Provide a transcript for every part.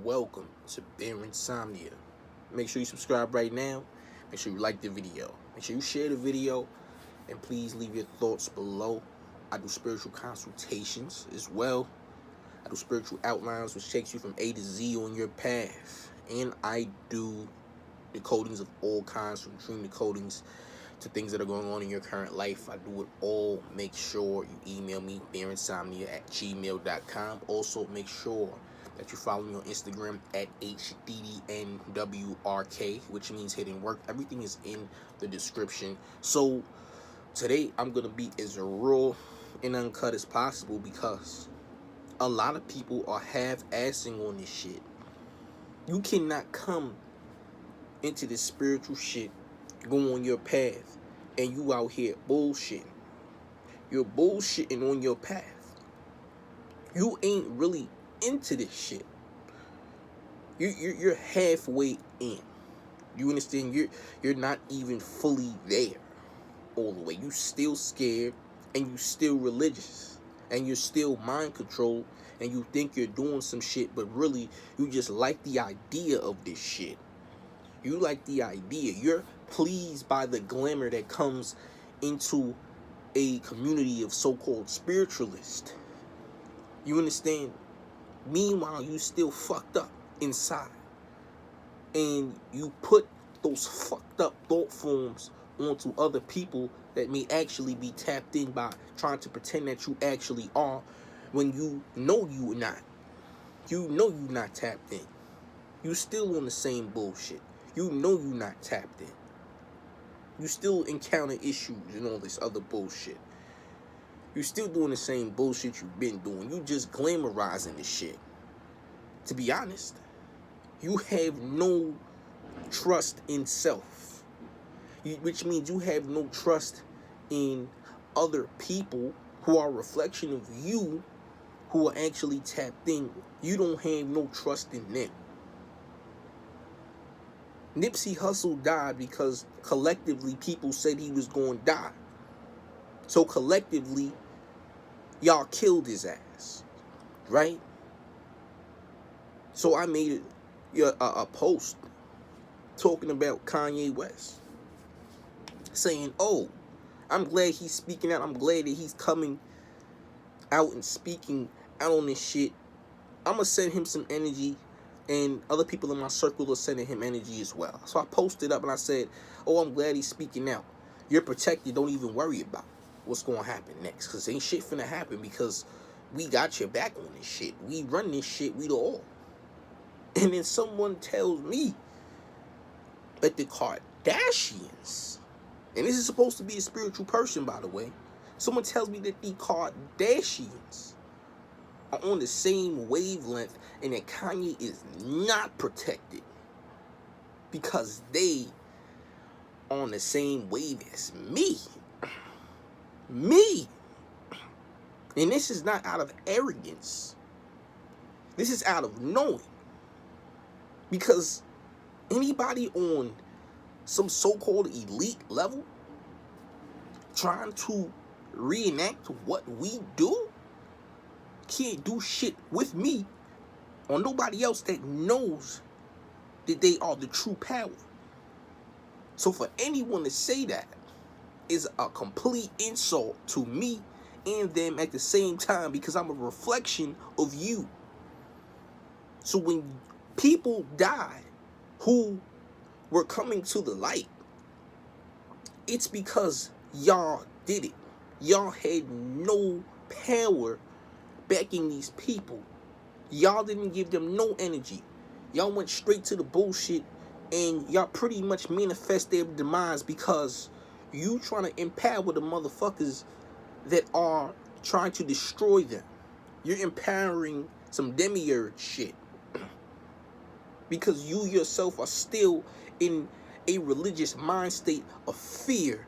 welcome to Bear Insomnia. Make sure you subscribe right now. Make sure you like the video. Make sure you share the video. And please leave your thoughts below. I do spiritual consultations as well. I do spiritual outlines, which takes you from A to Z on your path. And I do decodings of all kinds, from dream decodings to things that are going on in your current life. I do it all. Make sure you email me, bearinsomnia@gmail.com. Also, make sure that you follow me on Instagram at HDDNWRK, which means hidden work. Everything is in the description. So today I'm going to be as raw and uncut as possible because a lot of people are half-assing on this shit. You cannot come into this spiritual shit, go on your path, and you out here bullshitting. You're bullshitting on your path. You ain't really into this shit. You're halfway in. You understand? You're not even fully there all the way. You still scared, and you still religious, and you're still mind controlled, and you think you're doing some shit, but really you just like the idea of this shit. You like the idea. You're pleased by the glamour that comes into a community of so-called spiritualists. You understand? Meanwhile, you still fucked up inside. And you put those fucked up thought forms onto other people that may actually be tapped in by trying to pretend that you actually are, when you know you're not. You know you're not tapped in. You still on the same bullshit. You know you're not tapped in. You still encounter issues and all this other bullshit. You still doing the same bullshit you've been doing. You just glamorizing this shit. To be honest, you have no trust in self. Which means you have no trust in other people who are a reflection of you, who are actually tapped in. You don't have no trust in them. Nipsey Hussle died because collectively people said he was going to die. So collectively, y'all killed his ass, right? So I made a post talking about Kanye West, saying, oh, I'm glad he's speaking out. I'm glad that he's coming out and speaking out on this shit. I'm going to send him some energy. And other people in my circle are sending him energy as well. So I posted up and I said, oh, I'm glad he's speaking out. You're protected. Don't even worry about what's going to happen next. Because ain't shit finna happen, because we got your back on this shit. We run this shit. We the all. And then someone tells me that the Kardashians, and this is supposed to be a spiritual person, by the way. Someone tells me that the Kardashians are on the same wavelength and that Kanye is not protected because they are on the same wave as me. Me. And this is not out of arrogance. This is out of knowing. Because anybody on some so-called elite level trying to reenact what we do can't do shit with me or nobody else that knows that they are the true power. So for anyone to say that is a complete insult to me and them at the same time, because I'm a reflection of you. So when people die who were coming to the light, it's because y'all did it. Y'all had no power backing these people. Y'all didn't give them no energy. Y'all went straight to the bullshit, and y'all pretty much manifest their demise because you trying to empower the motherfuckers that are trying to destroy them. You're empowering some demiurge shit because you yourself are still in a religious mind state of fear,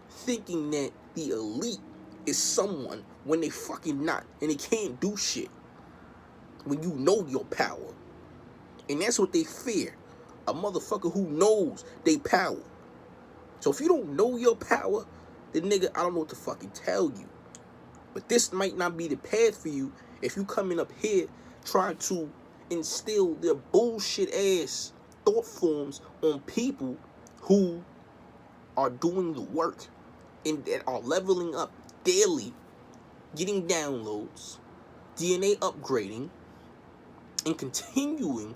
thinking that the elite is someone when they fucking not, and they can't do shit when you know your power. And that's what they fear, a motherfucker who knows they power. So if you don't know your power, then nigga, I don't know what to fucking tell you. But this might not be the path for you if you coming up here trying to instill their bullshit ass thought forms on people who are doing the work and that are leveling up daily, getting downloads, DNA upgrading, and continuing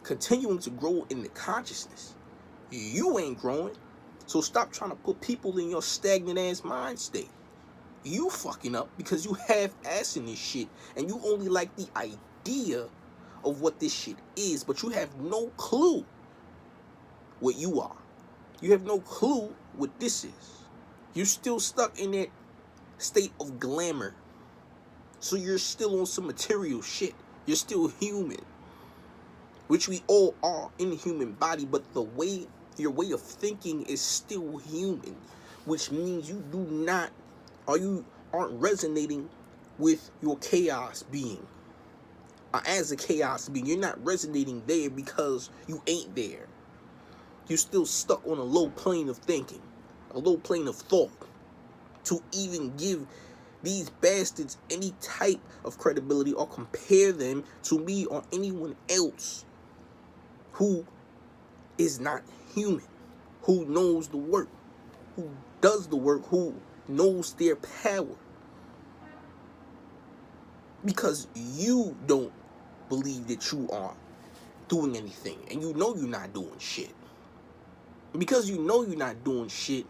to grow in the consciousness. You ain't growing, so stop trying to put people in your stagnant ass mind state. You fucking up because you have ass in this shit, and you only like the idea of what this shit is, but you have no clue what you are. You have no clue what this is. You're still stuck in that state of glamour. So you're still on some material shit. You're still human, which we all are in the human body, but your way of thinking is still human, which means you aren't resonating with your chaos being. As a chaos being, you're not resonating there because you ain't there. You're still stuck on a low plane of thinking, a low plane of thought, to even give these bastards any type of credibility or compare them to me or anyone else who is not human, who knows the work, who does the work, who knows their power. Because you don't believe that you are doing anything, and you know you're not doing shit. Because you know you're not doing shit,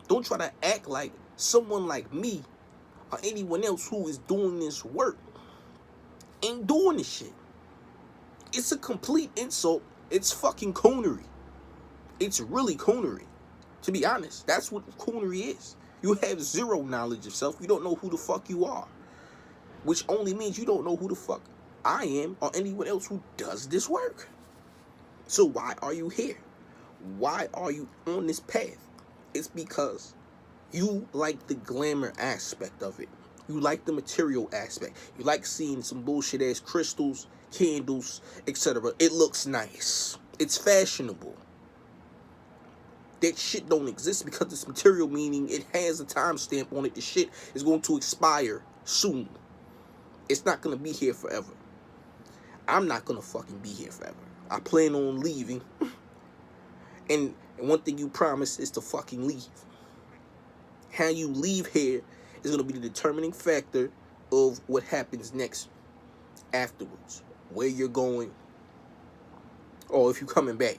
don't try to act like someone like me or anyone else who is doing this work ain't doing this shit. It's a complete insult. It's fucking coonery. It's really coonery. To be honest, that's what coonery is. You have zero knowledge of self. You don't know who the fuck you are. Which only means you don't know who the fuck I am or anyone else who does this work. So why are you here? Why are you on this path? It's because you like the glamour aspect of it. You like the material aspect. You like seeing some bullshit ass crystals, candles, etc. It looks nice. It's fashionable. That shit don't exist because it's material, meaning it has a timestamp on it. The shit is going to expire soon. It's not going to be here forever. I'm not going to fucking be here forever. I plan on leaving. And one thing you promise is to fucking leave. How you leave here is going to be the determining factor of what happens next afterwards. Where you're going, or if you're coming back.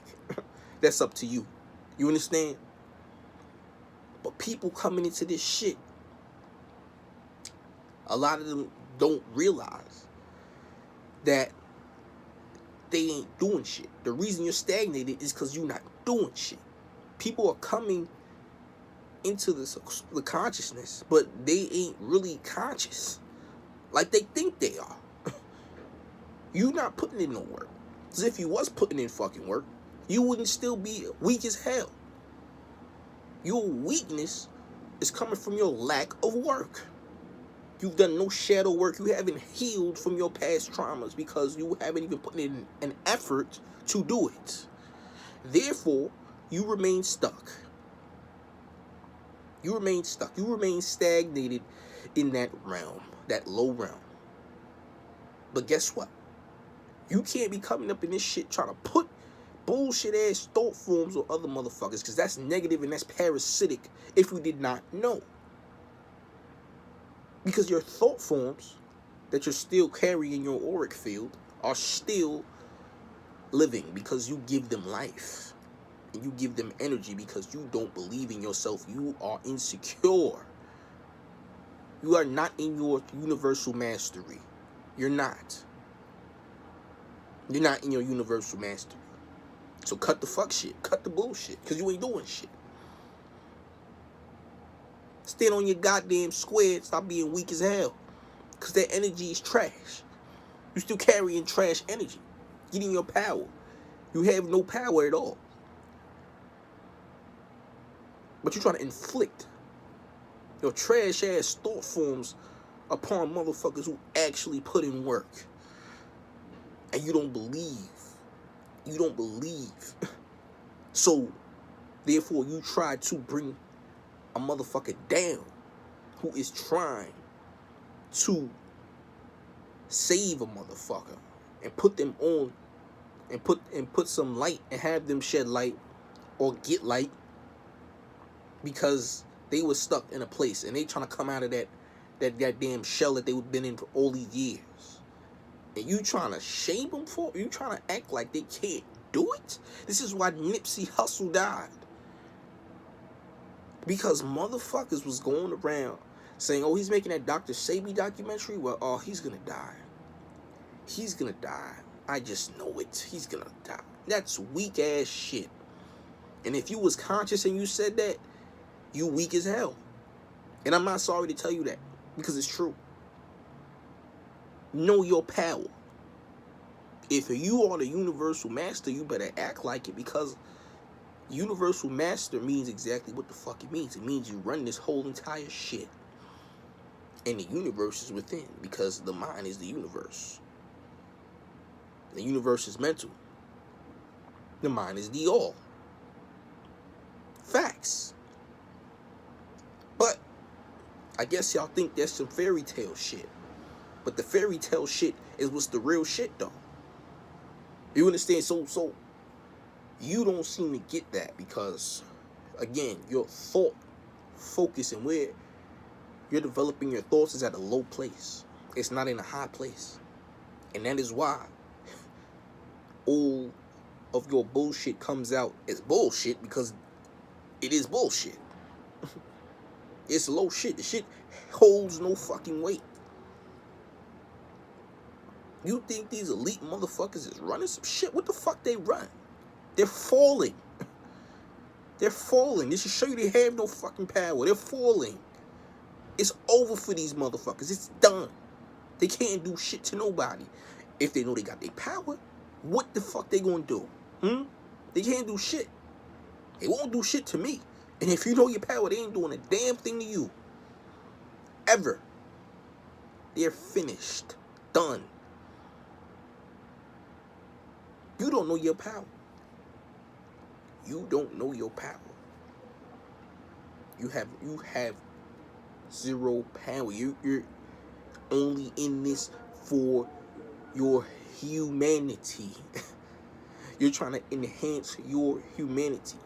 That's up to you. You understand? But people coming into this shit, a lot of them don't realize that they ain't doing shit. The reason you're stagnated is because you're not doing shit. People are coming into the consciousness, but they ain't really conscious like they think they are. You not putting in no work. Because if you was putting in fucking work, you wouldn't still be weak as hell. Your weakness is coming from your lack of work. You've done no shadow work. You haven't healed from your past traumas because you haven't even put in an effort to do it. Therefore, you remain stuck. You remain stuck. You remain stagnated in that realm, that low realm. But guess what? You can't be coming up in this shit trying to put bullshit ass thought forms on other motherfuckers, because that's negative and that's parasitic if we did not know. Because your thought forms that you're still carrying in your auric field are still living because you give them life. And you give them energy because you don't believe in yourself. You are insecure. You are not in your universal mastery. You're not. You're not in your universal mastery. So cut the fuck shit. Cut the bullshit. Because you ain't doing shit. Stand on your goddamn square and stop being weak as hell. Because that energy is trash. You're still carrying trash energy. Get in your power. You have no power at all. But you're trying to inflict your trash ass thought forms upon motherfuckers who actually put in work. And you don't believe. You don't believe. So, therefore, you try to bring a motherfucker down who is trying to save a motherfucker and put them on and put some light and have them shed light or get light because they were stuck in a place and they trying to come out of that goddamn shell that they've been in for all these years. And you trying to shame them for it? You trying to act like they can't do it? This is why Nipsey Hussle died. Because motherfuckers was going around saying, oh, he's making that Dr. Sebi documentary. Well, oh, he's going to die. He's going to die. I just know it. He's going to die. That's weak ass shit. And if you was conscious and you said that, you weak as hell. And I'm not sorry to tell you that because it's true. Know your power. If you are the universal master, you better act like it, because universal master means exactly what the fuck it means. It means you run this whole entire shit. And the universe is within, because the mind is the universe. The universe is mental. The mind is the all. Facts. But I guess y'all think that's some fairy tale shit. But the fairy tale shit is what's the real shit, though. You understand? So you don't seem to get that because, again, your thought focus and where you're developing your thoughts is at a low place. It's not in a high place. And that is why all of your bullshit comes out as bullshit, because it is bullshit. It's low shit. The shit holds no fucking weight. You think these elite motherfuckers is running some shit? What the fuck they run? They're falling. They're falling. This should show you they have no fucking power. They're falling. It's over for these motherfuckers. It's done. They can't do shit to nobody. If they know they got their power, what the fuck they gonna do? They can't do shit. They won't do shit to me. And if you know your power, they ain't doing a damn thing to you. Ever. They're finished. Done. You don't know your power. You don't know your power. You have zero power. You're only in this for your humanity. You're trying to enhance your humanity.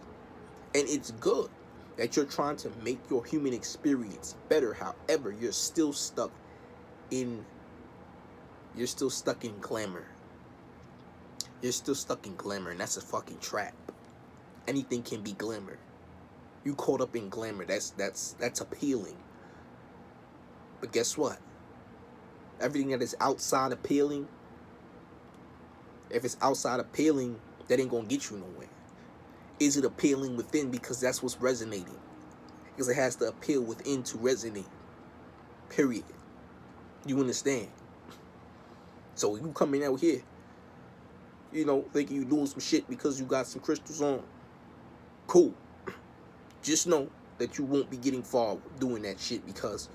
And it's good that you're trying to make your human experience better. However, you're still stuck in glamour. You're still stuck in glamour, and that's a fucking trap. Anything can be glamour. You caught up in glamour. That's appealing. But guess what? Everything that is outside appealing, if it's outside appealing, that ain't gonna get you nowhere. Is it appealing within? Because that's what's resonating. Because it has to appeal within to resonate. Period. You understand? So you coming out here, thinking you doing some shit because you got some crystals on. Cool. Just know that you won't be getting far doing that shit, because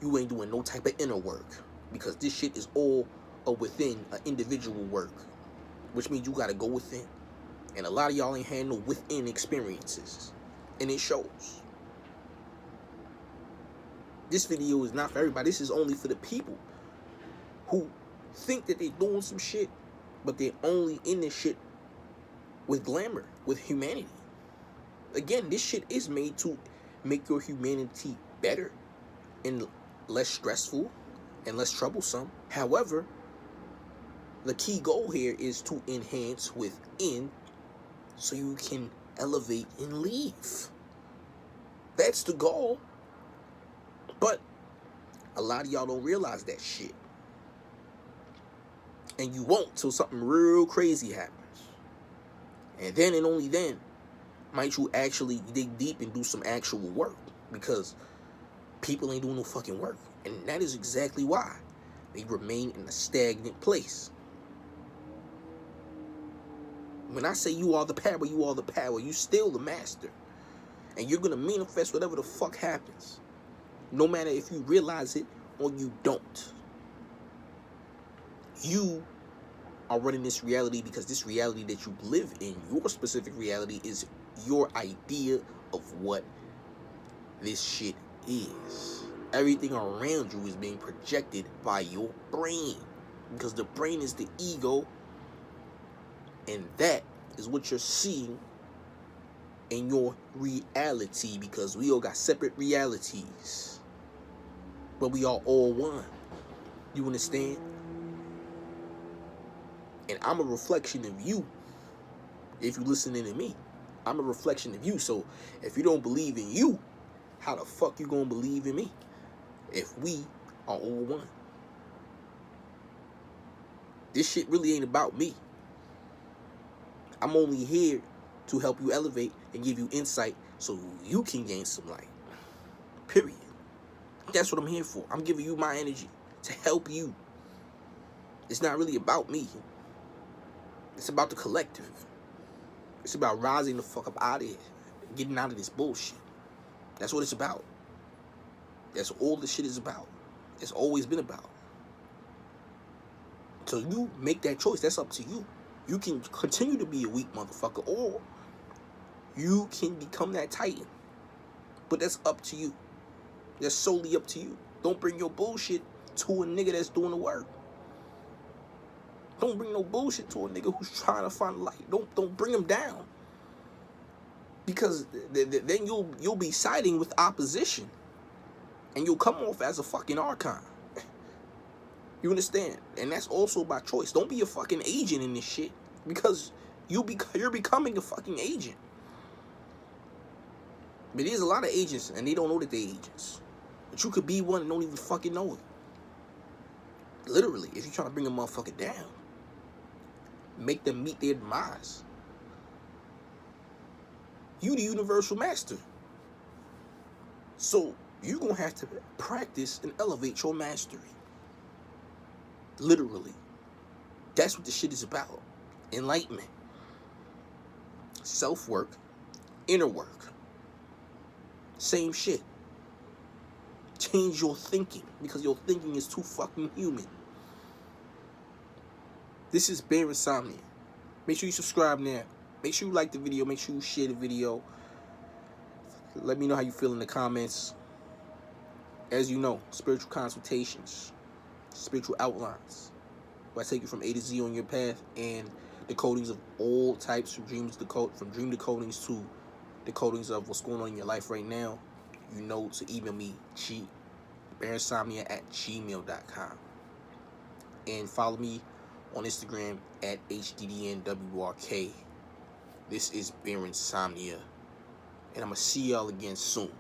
you ain't doing no type of inner work. Because this shit is all within an individual work, which means you gotta go within. And a lot of y'all ain't had no within experiences, and it shows. This video is not for everybody. This is only for the people who think that they're doing some shit, but they're only in this shit with glamour, with humanity. Again, this shit is made to make your humanity better and less stressful and less troublesome. However, the key goal here is to enhance within so you can elevate and leave. That's the goal. But a lot of y'all don't realize that shit. And you won't till something real crazy happens. And then and only then might you actually dig deep and do some actual work. Because people ain't doing no fucking work. And that is exactly why they remain in a stagnant place. When I say you are the power, you are the power. You still the master. And you're going to manifest whatever the fuck happens. No matter if you realize it or you don't. You are running this reality because this reality that you live in, your specific reality, is your idea of what this shit is. Everything around you is being projected by your brain. Because the brain is the ego, and that is what you're seeing in your reality, because we all got separate realities, but we are all one. You understand? And I'm a reflection of you. If you're listening to me, I'm a reflection of you. So if you don't believe in you, how the fuck you gonna believe in me if we are all one? This shit really ain't about me. I'm only here to help you elevate and give you insight so you can gain some light. Period. That's what I'm here for. I'm giving you my energy to help you. It's not really about me. It's about the collective. It's about rising the fuck up out of here. Getting out of this bullshit. That's what it's about. That's all this shit is about. It's always been about. So you make that choice. That's up to you. You can continue to be a weak motherfucker, or you can become that titan. But that's up to you. That's solely up to you. Don't bring your bullshit to a nigga that's doing the work. Don't bring no bullshit to a nigga who's trying to find light. Don't bring him down. Because then you'll be siding with opposition. And you'll come off as a fucking archon. You understand? And that's also by choice. Don't be a fucking agent in this shit. Because you're becoming a fucking agent. But there's a lot of agents and they don't know that they're agents. But you could be one and don't even fucking know it. Literally, if you're trying to bring a motherfucker down, make them meet their demise. You the universal master. So you're going to have to practice and elevate your mastery. Literally. That's what this shit is about. Enlightenment. Self-work. Inner work. Same shit. Change your thinking, because your thinking is too fucking human. This is Bear Insomnia. Make sure you subscribe now. Make sure you like the video. Make sure you share the video. Let me know how you feel in the comments. As you know, spiritual consultations, spiritual outlines, where I take you from A to Z on your path, and decodings of all types of dreams, from dream decodings to decodings of what's going on in your life right now. You know to email me, bearinsomnia@gmail.com. And follow me on Instagram at HDDNWRK. This is Bear Insomnia. And I'm going to see y'all again soon.